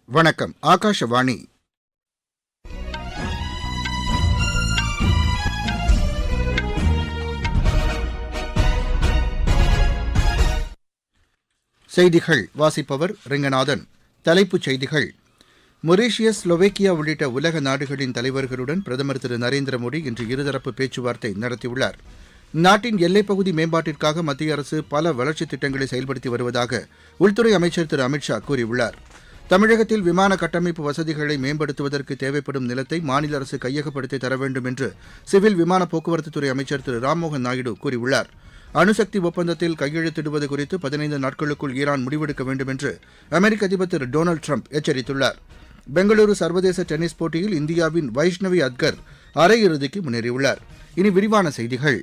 வணக்கம். ஆகாஷவாணி. செய்திகள் வாசிப்பவர் ரெங்கநாதன். தலைப்புச் செய்திகள். மொரீஷியஸ், ஸ்லோவேக்கியா உள்ளிட்ட உலக நாடுகளின் தலைவர்களுடன் பிரதமர் திரு நரேந்திர மோடி இன்று இருதரப்பு பேச்சுவார்த்தை நடத்தியுள்ளார். நாட்டின் எல்லைப்பகுதி மேம்பாட்டிற்காக மத்திய அரசு பல வளர்ச்சித் திட்டங்களை செயல்படுத்தி வருவதாக உள்துறை அமைச்சர் திரு அமித் ஷா கூறியுள்ளார். தமிழகத்தில் விமான கட்டமைப்பு வசதிகளை மேம்படுத்துவதற்கு தேவைப்படும் நிலத்தை மாநில அரசு கையகப்படுத்தி தர வேண்டும் என்று சிவில் விமான போக்குவரத்துத்துறை அமைச்சர் திரு ராம்மோகன் நாயுடு கூறியுள்ளார். அணுசக்தி ஒப்பந்தத்தில் கையெழுத்திடுவது குறித்து 15 நாட்களுக்குள் ஈரான் முடிவெடுக்க வேண்டும் என்று அமெரிக்க அதிபர் திரு டொனால்டு ட்ரம்ப் எச்சரித்துள்ளார். பெங்களூரு சர்வதேச டென்னிஸ் போட்டியில் இந்தியாவின் வைஷ்ணவி அத்கர் அரையிறுதிக்கு முன்னேறியுள்ளார். இனி விரிவான செய்திகள்.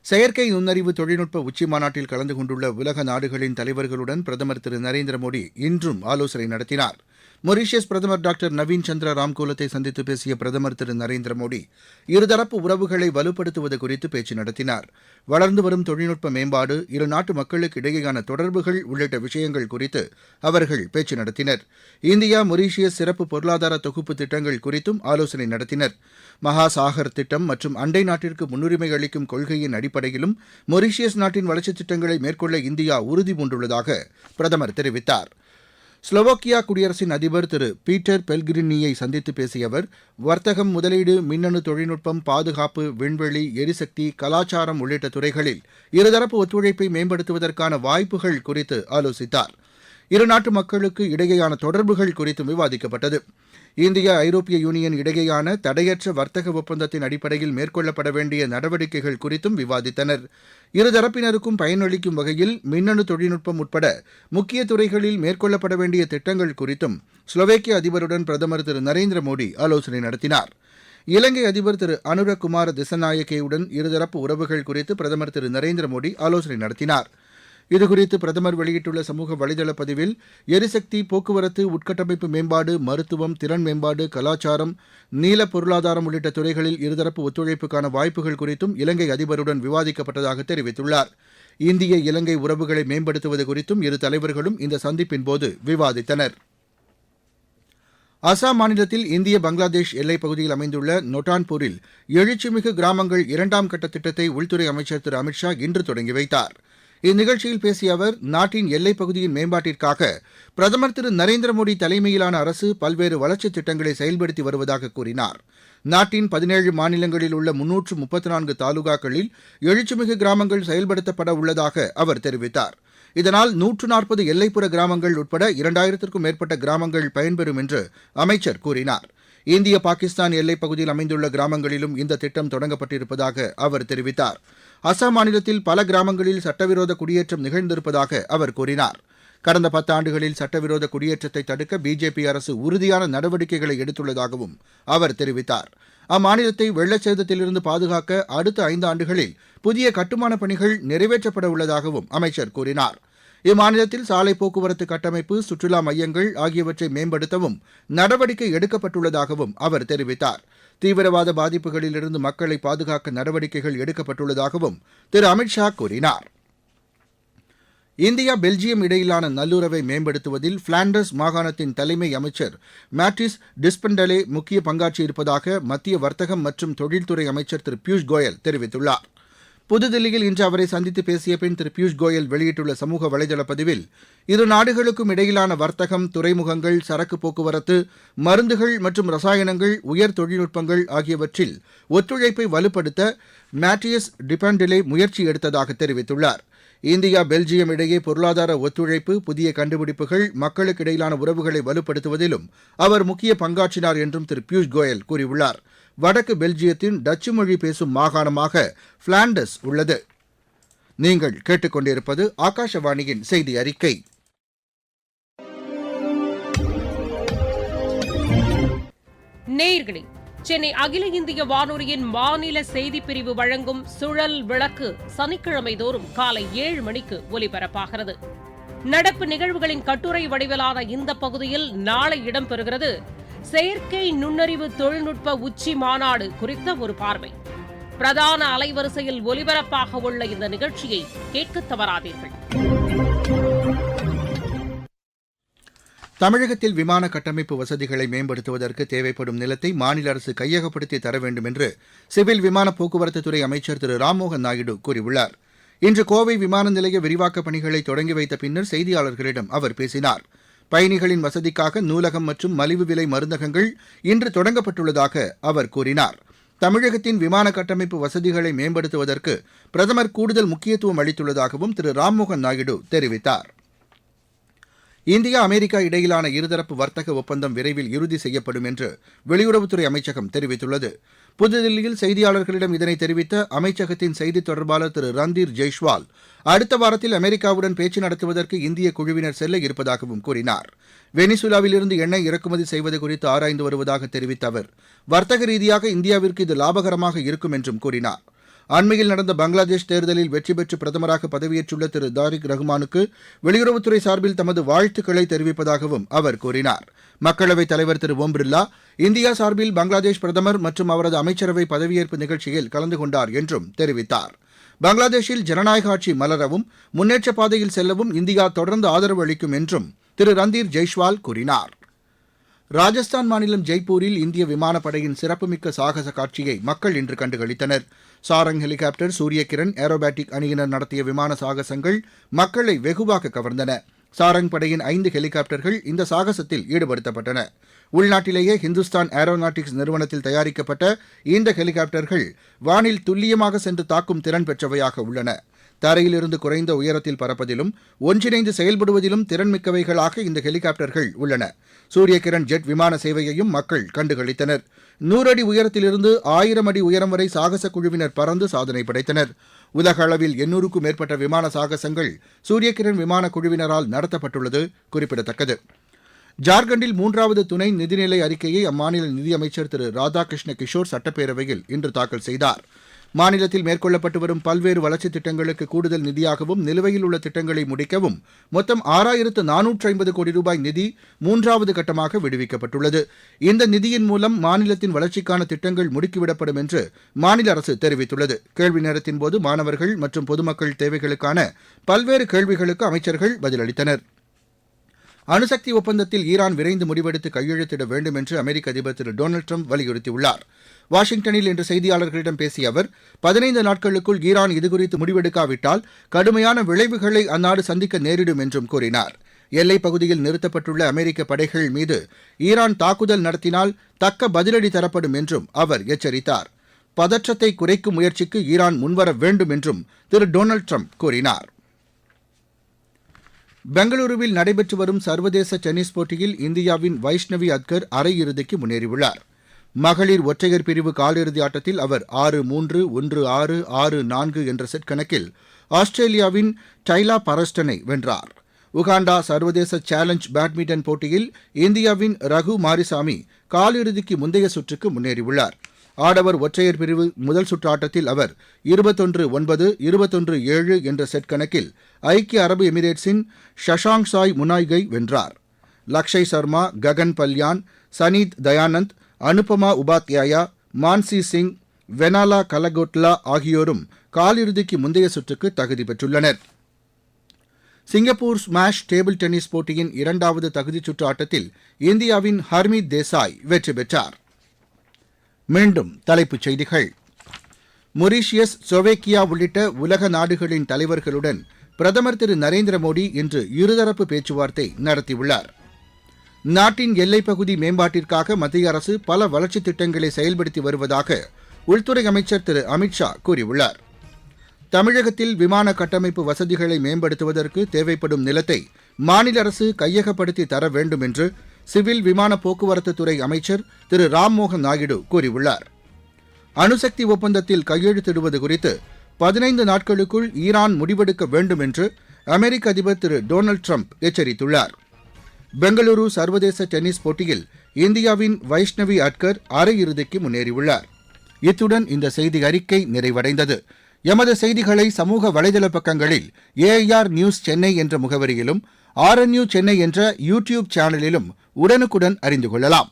செயற்கை நுண்ணறிவு தொழில்நுட்ப உச்சிமாநாட்டில் கலந்து கொண்டுள்ள உலக நாடுகளின் தலைவர்களுடன் பிரதமர் திரு நரேந்திர மோடி இன்றும் ஆலோசனை நடத்தினார். மொரீஷியஸ் பிரதமர் டாக்டர் நவீன் சந்திர ராம்கோலத்தை சந்தித்து பேசிய பிரதமர் திரு நரேந்திர மோடி இருதரப்பு உறவுகளை வலுப்படுத்துவது குறித்து பேச்சு நடத்தினார். வளர்ந்து வரும் தொழில்நுட்ப மேம்பாடு, இரு நாட்டு மக்களுக்கு இடையேயான தொடர்புகள் உள்ளிட்ட விஷயங்கள் குறித்து அவர்கள் பேச்சு நடத்தினர். இந்தியா மொரீஷியஸ் சிறப்பு பொருளாதார தொகுப்பு திட்டங்கள் குறித்தும் ஆலோசனை நடத்தினர். மகாசாகர் திட்டம் மற்றும் அண்டை நாட்டிற்கு முன்னுரிமை அளிக்கும் கொள்கையின் அடிப்படையிலும் மொரீஷியஸ் நாட்டின் வளர்ச்சித் திட்டங்களை மேற்கொள்ள இந்தியா உறுதி பூண்டுள்ளதாக பிரதமர் தெரிவித்தார். ஸ்லோவாக்கியா குடியரசின் அதிபர் திரு பீட்டர் பெல்கிரினியை சந்தித்து பேசிய அவர் வர்த்தகம், முதலீடு, மின்னணு தொழில்நுட்பம், பாதுகாப்பு, விண்வெளி, எரிசக்தி, கலாச்சாரம் உள்ளிட்ட துறைகளில் இருதரப்பு ஒத்துழைப்பை மேம்படுத்துவதற்கான வாய்ப்புகள் குறித்து ஆலோசித்தார். இரு நாட்டு மக்களுக்கு இடையேயான தொடர்புகள் குறித்தும் விவாதிக்கப்பட்டது. இந்தியா ஐரோப்பிய யூனியன் இடையேயான தடையற்ற வர்த்தக ஒப்பந்தத்தின் அடிப்படையில் மேற்கொள்ளப்பட வேண்டிய நடவடிக்கைகள் குறித்தும் விவாதித்தனர். இருதரப்பினருக்கும் பயனளிக்கும் வகையில் மின்னணு தொழில்நுட்பம் உட்பட முக்கிய துறைகளில் மேற்கொள்ளப்பட வேண்டிய திட்டங்கள் குறித்தும் ஸ்லோவேக்கிய அதிபருடன் பிரதமர் திரு நரேந்திர மோடி ஆலோசனை நடத்தினார். இலங்கை அதிபர் திரு அனுரகுமார திசநாயக்கேவுடன் இருதரப்பு உறவுகள் குறித்து பிரதமர் திரு நரேந்திர மோடி ஆலோசனை நடத்தினார். இதுகுறித்து பிரதமர் வெளியிட்டுள்ள சமூக வலைதள பதிவில் எரிசக்தி, போக்குவரத்து, உட்கட்டமைப்பு மேம்பாடு, மருத்துவம், திறன் மேம்பாடு, கலாச்சாரம், நீல பொருளாதாரம் உள்ளிட்ட துறைகளில் இருதரப்பு ஒத்துழைப்புக்கான வாய்ப்புகள் குறித்தும் இலங்கை அதிபருடன் விவாதிக்கப்பட்டதாக தெரிவித்துள்ளார். இந்திய இலங்கை உறவுகளை மேம்படுத்துவது குறித்தும் இரு தலைவர்களும் இந்த சந்திப்பின்போது விவாதித்தனர். அசாம் மாநிலத்தில் இந்திய பங்களாதேஷ் எல்லைப் பகுதியில் அமைந்துள்ள நொட்டான்பூரில் எழுச்சிமிகு கிராமங்கள் 2ஆம் கட்ட திட்டத்தை உள்துறை அமைச்சர் திரு அமித் ஷா இன்று தொடங்கி வைத்தார். இந்நிகழ்ச்சியில் பேசிய அவர், நாட்டின் எல்லைப் பகுதியின் மேம்பாட்டிற்காக பிரதமர் திரு நரேந்திர மோடி தலைமையிலான அரசு பல்வேறு வளர்ச்சித் திட்டங்களை செயல்படுத்தி வருவதாக கூறினார். நாட்டின் 17 மாநிலங்களில் உள்ள 334 தாலுகாக்களில் எழுச்சிமிகு கிராமங்கள் செயல்படுத்தப்பட உள்ளதாக அவர் தெரிவித்தார். இதனால் 140 எல்லைப்புற கிராமங்கள் உட்பட 2000த்திற்கும் மேற்பட்ட கிராமங்கள் பயன்பெறும் என்று அமைச்சர் கூறினார். இந்திய பாகிஸ்தான் எல்லைப் பகுதியில் அமைந்துள்ள கிராமங்களிலும் இந்த திட்டம் தொடங்கப்பட்டிருப்பதாக அவர் தெரிவித்தார். அசாம் மாநிலத்தில் பல கிராமங்களில் சட்டவிரோத குடியேற்றம் நிகழ்ந்திருப்பதாக அவர் கூறினார். கடந்த 10 ஆண்டுகளில் சட்டவிரோத குடியேற்றத்தை தடுக்க பிஜேபி அரசு உறுதியான நடவடிக்கைகளை எடுத்துள்ளதாகவும் அவர் தெரிவித்தார். அம்மாநிலத்தை வெள்ளச்சேதத்திலிருந்து பாதுகாக்க அடுத்த 5 ஆண்டுகளில் புதிய கட்டுமானப் பணிகள் நிறைவேற்றப்பட உள்ளதாகவும் அமைச்சர் கூறினார். இம்மாநிலத்தில் சாலை போக்குவரத்து கட்டமைப்பு, சுற்றுலா மையங்கள் ஆகியவற்றை மேம்படுத்தவும் நடவடிக்கை எடுக்கப்பட்டுள்ளதாகவும் அவர் தெரிவித்தார். தீவிரவாத பாதிப்புகளிலிருந்து மக்களை பாதுகாக்க நடவடிக்கைகள் எடுக்கப்பட்டுள்ளதாகவும் திரு அமித் ஷா கூறினார். இந்தியா பெல்ஜியம் இடையிலான நல்லுறவை மேம்படுத்துவதில் பிளாண்டர்ஸ் மாகாணத்தின் தலைமை அமைச்சர் மேட்டிஸ் டிஸ்பெண்டலே முக்கிய பங்காற்றியிருப்பதாக மத்திய வர்த்தகம் மற்றும் தொழில்துறை அமைச்சர் திரு பியூஷ் கோயல் தெரிவித்துள்ளார். புதுதில்லியில் இன்று அவரை சந்தித்து பேசிய பின் திரு பியூஷ் கோயல் வெளியிட்டுள்ள சமூக வலைதள பதிவில், இரு நாடுகளுக்கும் இடையிலான வர்த்தகம், துறைமுகங்கள், சரக்கு போக்குவரத்து, மருந்துகள் மற்றும் ரசாயனங்கள், உயர் தொழில்நுட்பங்கள் ஆகியவற்றில் ஒத்துழைப்பை வலுப்படுத்த மேட்டியஸ் டிபெண்டலே முயற்சி எடுத்ததாக தெரிவித்துள்ளார். இந்தியா பெல்ஜியம் இடையே பொருளாதார ஒத்துழைப்பு, புதிய கண்டுபிடிப்புகள், மக்களுக்கு இடையிலான உறவுகளை வலுப்படுத்துவதிலும் அவர் முக்கிய பங்காற்றினார் என்றும் திரு பியூஷ் கோயல் கூறியுள்ளார். வடக்கு பெல்ஜியத்தின் டச்சு மொழி பேசும் மாகாணமாக பிளாண்டர்ஸ் உள்ளது. நீங்கள் கேட்டுக்கொண்டிருப்பது ஆகாஷவாணியின் செய்தி அறிக்கை. நேயர்களே, சென்னை அகில இந்திய வானொலியின் மாநில செய்திப்பிரிவு வழங்கும் சுழல் விளக்கு சனிக்கிழமை தோறும் காலை 7 மணிக்கு ஒலிபரப்பாகிறது. நடப்பு நிகழ்வுகளின் கட்டுரை வடிவிலான இந்த பகுதியில் நாளை இடம்பெறுகிறது செயற்கை நுண்ணறிவு தொழில்நுட்ப உச்சி மாநாடு குறித்த ஒரு பார்வை. பிரதான அலைவரிசையில் ஒலிபரப்பாக உள்ள இந்த நிகழ்ச்சியை கேட்க தவறாதீர்கள். தமிழகத்தில் விமான கட்டமைப்பு வசதிகளை மேம்படுத்துவதற்கு தேவைப்படும் நிலத்தை மாநில அரசு கையகப்படுத்தி தர வேண்டும் என்று சிவில் விமான போக்குவரத்துத்துறை அமைச்சர் திரு ராம்மோகன் நாயுடு கூறியுள்ளார். இன்று கோவை விமான நிலைய விரிவாக்கப் பணிகளை தொடங்கி வைத்த பின்னர் செய்தியாளர்களிடம் அவர் பேசினார். பயணிகளின் வசதிக்காக நூலகம் மற்றும் மலிவு விலை மருந்தகங்கள் இன்று தொடங்கப்பட்டுள்ளதாக அவர் கூறினார். தமிழகத்தின் விமான கட்டமைப்பு வசதிகளை மேம்படுத்துவதற்கு பிரதமர் கூடுதல் முக்கியத்துவம் அளித்துள்ளதாகவும் திரு ராம்மோகன் நாயுடு தெரிவித்தார். இந்தியா அமெரிக்கா இடையிலான இருதரப்பு வர்த்தக ஒப்பந்தம் விரைவில் இறுதி செய்யப்படும் என்று வெளியுறவுத்துறை அமைச்சகம் தெரிவித்துள்ளது. புதுதில்லியில் செய்தியாளர்களிடம் இதனை தெரிவித்த அமைச்சகத்தின் செய்தித் தொடர்பாளர் திரு ரந்தீர் ஜெய்ஷ்வால், அடுத்த வாரத்தில் அமெரிக்காவுடன் பேச்சு நடத்துவதற்கு இந்திய குழுவினர் செல்ல இருப்பதாகவும் கூறினார். வெனிசுலாவிலிருந்து எண்ணெய் இறக்குமதி செய்வது குறித்து ஆராய்ந்து வருவதாக தெரிவித்த அவர், வர்த்தக ரீதியாக இந்தியாவிற்கு இது லாபகரமாக இருக்கும் என்றும் கூறினார். அண்மையில் நடந்த பங்களாதேஷ் தேர்தலில் வெற்றி பெற்று பிரதமராக பதவியேற்றுள்ள திரு தாரிக் ரஹ்மானுக்கு வெளியுறவுத்துறை சார்பில் தமது வாழ்த்துக்களை தெரிவிப்பதாகவும் அவர் கூறினார். மக்களவைத் தலைவர் திரு ஓம் பிர்லா இந்தியா சார்பில் பங்களாதேஷ் பிரதமர் மற்றும் அவரது அமைச்சரவை பதவியேற்பு நிகழ்ச்சியில் கலந்து கொண்டார் என்றும் தெரிவித்தார். பங்களாதேஷில் ஜனநாயக ஆட்சி மலரவும் முன்னேற்றப் பாதையில் செல்லவும் இந்தியா தொடர்ந்து ஆதரவு அளிக்கும் என்றும் திரு ரந்தீர் ஜெய்ஷ்வால் கூறினார். ராஜஸ்தான் மாநிலம் ஜெய்ப்பூரில் இந்திய விமானப்படையின் சிறப்புமிக்க சாகச காட்சியை மக்கள் இன்று கண்டுகளித்தனர். சாரங் ஹெலிகாப்டர், சூரியகிரண், ஏரோபேட்டிக் அணியினர் நடத்திய விமான சாகசங்கள் மக்களை வெகுவாக கவர்ந்தன. சாரங் படையின் 5 ஹெலிகாப்டர்கள் இந்த சாகசத்தில் ஈடுபடுத்தப்பட்டன. உள்நாட்டிலேயே ஹிந்துஸ்தான் ஏரோநாட்டிக்ஸ் நிறுவனத்தில் தயாரிக்கப்பட்ட இந்த ஹெலிகாப்டர்கள் வானில் துல்லியமாக சென்று தாக்கும் திறன் பெற்றவையாக உள்ளன. தரையிலிருந்து குறைந்த உயரத்தில் பறப்பதிலும் ஒன்றிணைந்து செயல்படுவதிலும் திறன்மிக்கவைகளாக இந்த ஹெலிகாப்டர்கள் உள்ளன. சூரியகிரண் ஜெட் விமான சேவையையும் மக்கள் கண்டுகளித்தனர். 100 அடி உயரத்திலிருந்து 1000 அடி உயரம் வரை சாகச குழுவினர் பறந்து சாதனை படைத்தனர். உலக அளவில் 800க்கும் மேற்பட்ட விமான சாகசங்கள் சூரியகிரண் விமான குழுவினரால் நடத்தப்பட்டுள்ளது குறிப்பிடத்தக்கது. ஜார்க்கண்டில் 3வது துணை நிதிநிலை அறிக்கையை அம்மாநில நிதியமைச்சர் திரு ராதாகிருஷ்ண கிஷோர் சட்டப்பேரவையில் இன்று தாக்கல் செய்தார். மாநிலத்தில் மேற்கொள்ளப்பட்டு வரும் பல்வேறு வளர்ச்சித் திட்டங்களுக்கு கூடுதல் நிதியாகவும் நிலுவையில் உள்ள திட்டங்களை முடிக்கவும் மொத்தம் 6450 கோடி ரூபாய் நிதி 3வது கட்டமாக விடுவிக்கப்பட்டுள்ளது. இந்த நிதியின் மூலம் மாநிலத்தின் வளர்ச்சிக்கான திட்டங்கள் முடுக்கிவிடப்படும் என்று மாநில அரசு தெரிவித்துள்ளது. கேள்வி நேரத்தின் போது மாணவர்கள் மற்றும் பொதுமக்கள் தேவைகளுக்கான பல்வேறு கேள்விகளுக்கு அமைச்சர்கள் பதிலளித்தனர். அணுசக்தி ஒப்பந்தத்தில் ஈரான் விரைந்து முடிவெடுத்து கையெழுத்திட வேண்டும் என்று அமெரிக்க அதிபர் திரு டொனால்டு ட்ரம்ப் வலியுறுத்தியுள்ளார். வாஷிங்டனில் இன்று செய்தியாளர்களிடம் பேசிய அவர், 15 நாட்களுக்குள் ஈரான் இதுகுறித்து முடிவெடுக்காவிட்டால் கடுமையான விளைவுகளை அந்நாடு சந்திக்க நேரிடும் என்றும் கூறினார். எல்லைப் பகுதியில் நிறுத்தப்பட்டுள்ள அமெரிக்க படைகள் மீது ஈரான் தாக்குதல் நடத்தினால் தக்க பதிலடி தரப்படும் என்றும் அவர் எச்சரித்தார். பதற்றத்தை குறைக்கும் முயற்சிக்கு ஈரான் முன்வர வேண்டும் என்றும் திரு டொனால்டு ட்ரம்ப் கூறினார். பெங்களூருவில் நடைபெற்று வரும் சர்வதேச டென்னிஸ் போட்டியில் இந்தியாவின் வைஷ்ணவி அத்கர் அரையிறுதிக்கு முன்னேறியுள்ளார். மகளிர் ஒற்றையர் பிரிவு காலிறுதி ஆட்டத்தில் அவர் 6-3, 1-6, 6-4 என்ற செட் கணக்கில் ஆஸ்திரேலியாவின் டைலா பரஸ்டனை வென்றார். உகாண்டா சர்வதேச சேலஞ்ச் பேட்மிண்டன் போட்டியில் இந்தியாவின் ரகு மாரிசாமி காலிறுதிக்கு முந்தைய சுற்றுக்கு முன்னேறியுள்ளார். ஆடவர் ஒற்றையர் பிரிவு முதல் சுற்று ஆட்டத்தில் அவர் 21-9, 21-7 என்ற செட் கணக்கில் ஐக்கிய அரபு எமிரேட்ஸின் ஷஷாங் சாய் முனாய்கை வென்றார். லக்ஷய் சர்மா, ககன் பல்யான், சனீத் தயானந்த், அனுபமா உபாத்யாயா, மான்சி சிங், வெனாலா கலகோட்லா ஆகியோரும் காலிறுதிக்கு முந்தைய சுற்றுக்கு தகுதி பெற்றுள்ளனர். சிங்கப்பூர் ஸ்மாஷ் டேபிள் டென்னிஸ் போட்டியின் 2வது தகுதிச் சுற்று ஆட்டத்தில் இந்தியாவின் ஹர்மீத் தேசாய் வெற்றி பெற்றார். மீண்டும் தலைப்புச் செய்திகள். மொரீஷியஸ், ஸ்லோவேக்கியா உள்ளிட்ட உலக நாடுகளின் தலைவர்களுடன் பிரதமர் திரு நரேந்திர மோடி இன்று இருதரப்பு பேச்சுவார்த்தை நடத்தியுள்ளார். நாட்டின் எல்லைப்பகுதி மேம்பாட்டிற்காக மத்திய அரசு பல வளர்ச்சித் திட்டங்களை செயல்படுத்தி வருவதாக உள்துறை அமைச்சர் திரு அமித்ஷா கூறியுள்ளார். தமிழகத்தில் விமான கட்டமைப்பு வசதிகளை மேம்படுத்துவதற்கு தேவைப்படும் நிலத்தை மாநில அரசு கையகப்படுத்தி தர வேண்டும் என்று சிவில் விமான போக்குவரத்துத்துறை அமைச்சர் திரு ராம்மோகன் நாயுடு கூறியுள்ளார். அணுசக்தி ஒப்பந்தத்தில் கையெழுத்திடுவது குறித்து 15 நாட்களுக்குள் ஈரான் முடிவெடுக்க வேண்டும் என்று அமெரிக்க அதிபர் திரு டொனால்டு ட்ரம்ப் எச்சரித்துள்ளார். பெங்களூரு சர்வதேச டென்னிஸ் போட்டியில் இந்தியாவின் வைஷ்ணவி அட்கர் அரையிறுதிக்கு முன்னேறியுள்ளார். இத்துடன் இந்த செய்தி அறிக்கை நிறைவடைந்தது. எமது செய்திகளை சமூக வலைதள பக்கங்களில் ஏஐஆர் நியூஸ் சென்னை என்ற முகவரியிலும் RNU சென்னை என்ற யூடியூப் சேனலிலும் உடனுக்குடன் அறிந்து கொள்ளலாம்.